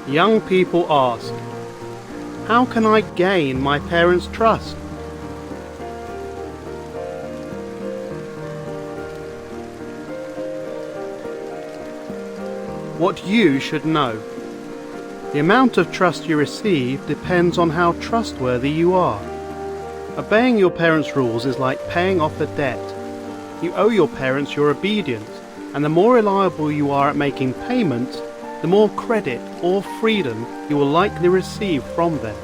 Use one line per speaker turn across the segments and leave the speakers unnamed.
Young people ask, how can I gain my parents' trust? What you should know. The amount of trust you receive depends on how trustworthy you are. Obeying your parents' rules is like paying off a debt. You owe your parents your obedience, and the more reliable you are at making payments, the more credit or freedom you will likely receive from them.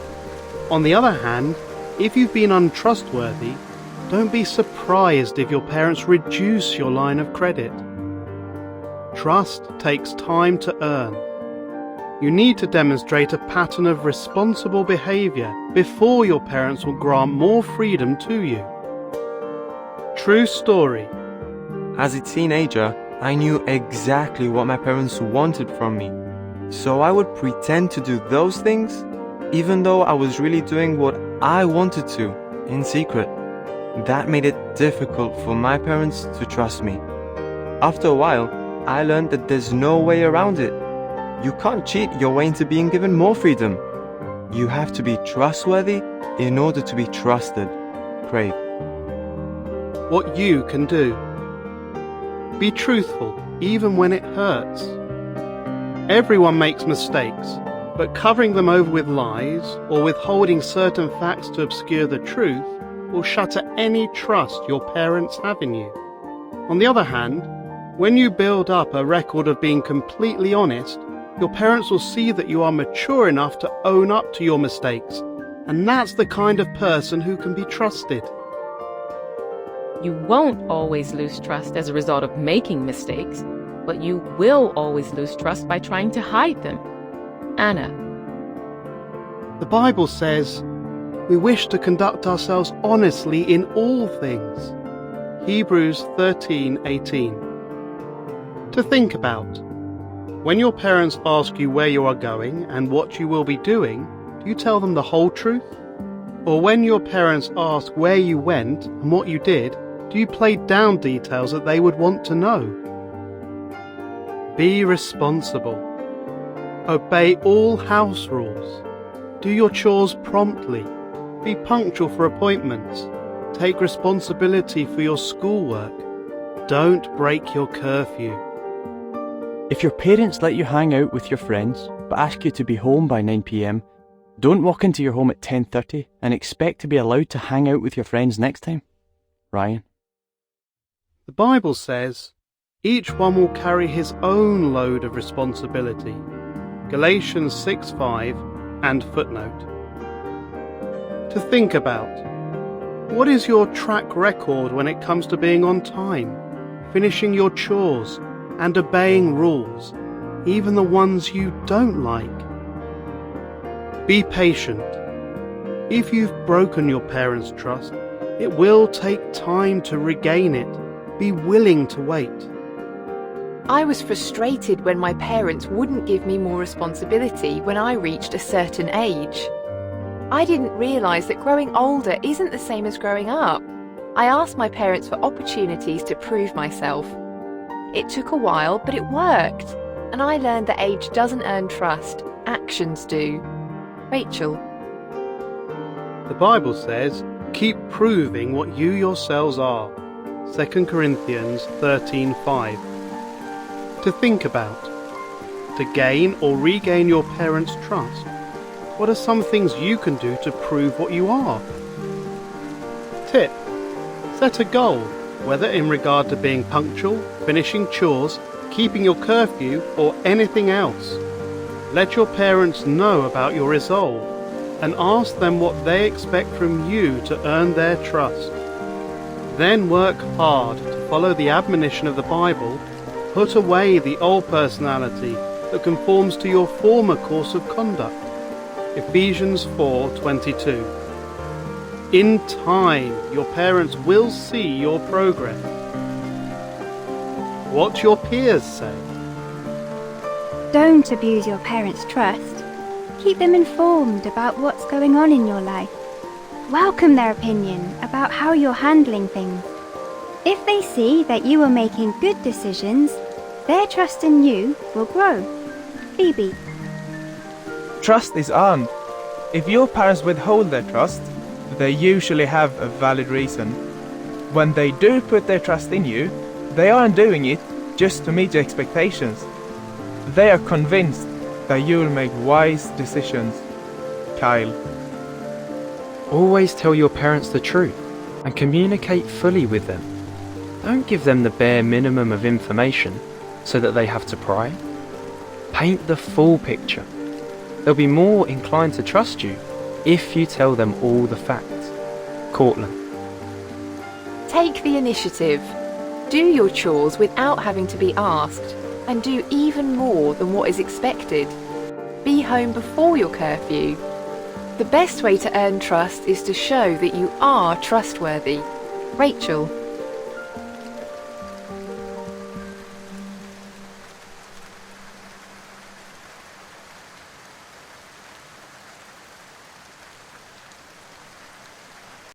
On the other hand, if you've been untrustworthy, don't be surprised if your parents reduce your line of credit. Trust takes time to earn. You need to demonstrate a pattern of responsible behavior before your parents will grant more freedom to you. True story.
As a teenager, I knew exactly what my parents wanted from me. So I would pretend to do those things, even though I was really doing what I wanted to, in secret. That made it difficult for my parents to trust me. After a while, I learned that there's no way around it. You can't cheat your way into being given more freedom. You have to be trustworthy in order to be trusted. Craig.
What you can do. Be truthful, even when it hurts. Everyone makes mistakes, but covering them over with lies or withholding certain facts to obscure the truth will shatter any trust your parents have in you. On the other hand, when you build up a record of being completely honest, your parents will see that you are mature enough to own up to your mistakes, and that's the kind of person who can be trusted.
You won't always lose trust as a result of making mistakes, but you will always lose trust by trying to hide them. Anna.
The Bible says, we wish to conduct ourselves honestly in all things. Hebrews 13:18. To think about. When your parents ask you where you are going and what you will be doing, do you tell them the whole truth? Or when your parents ask where you went and what you did, do you play down details that they would want to know? Be responsible. Obey all house rules. Do your chores promptly. Be punctual for appointments. Take responsibility for your schoolwork. Don't break your curfew.
If your parents let you hang out with your friends, but ask you to be home by 9 p.m, don't walk into your home at 10:30 and expect to be allowed to hang out with your friends next time. Ryan.
The Bible says, each one will carry his own load of responsibility. Galatians 6:5 and footnote. To think about. What is your track record when it comes to being on time, finishing your chores, and obeying rules, even the ones you don't like? Be patient. If you've broken your parents' trust, it will take time to regain it. Be willing to wait.
I was frustrated when my parents wouldn't give me more responsibility when I reached a certain age. I didn't realise that growing older isn't the same as growing up. I asked my parents for opportunities to prove myself. It took a while, but it worked, and I learned that age doesn't earn trust, actions do. Rachel.
The Bible says, keep proving what you yourselves are. 2 Corinthians 13:5. To think about. To gain or regain your parents' trust, what are some things you can do to prove what you are? Tip. Set a goal, whether in regard to being punctual, finishing chores, keeping your curfew, or anything else. Let your parents know about your resolve and ask them what they expect from you to earn their trust. Then work hard to follow the admonition of the Bible. Put away the old personality that conforms to your former course of conduct. Ephesians 4:22. In time, your parents will see your progress. What your peers say.
Don't abuse your parents' trust. Keep them informed about what's going on in your life. Welcome their opinion about how you're handling things. If they see that you are making good decisions, their trust in you will grow. Phoebe.
Trust is earned. If your parents withhold their trust, they usually have a valid reason. When they do put their trust in you, they aren't doing it just to meet your expectations. They are convinced that you will make wise decisions. Kyle.
Always tell your parents the truth and communicate fully with them. Don't give them the bare minimum of information so that they have to pry. Paint the full picture. They'll be more inclined to trust you if you tell them all the facts. Cortland.
Take the initiative. Do your chores without having to be asked, and do even more than what is expected. Be home before your curfew. The best way to earn trust is to show that you are trustworthy. Rachel.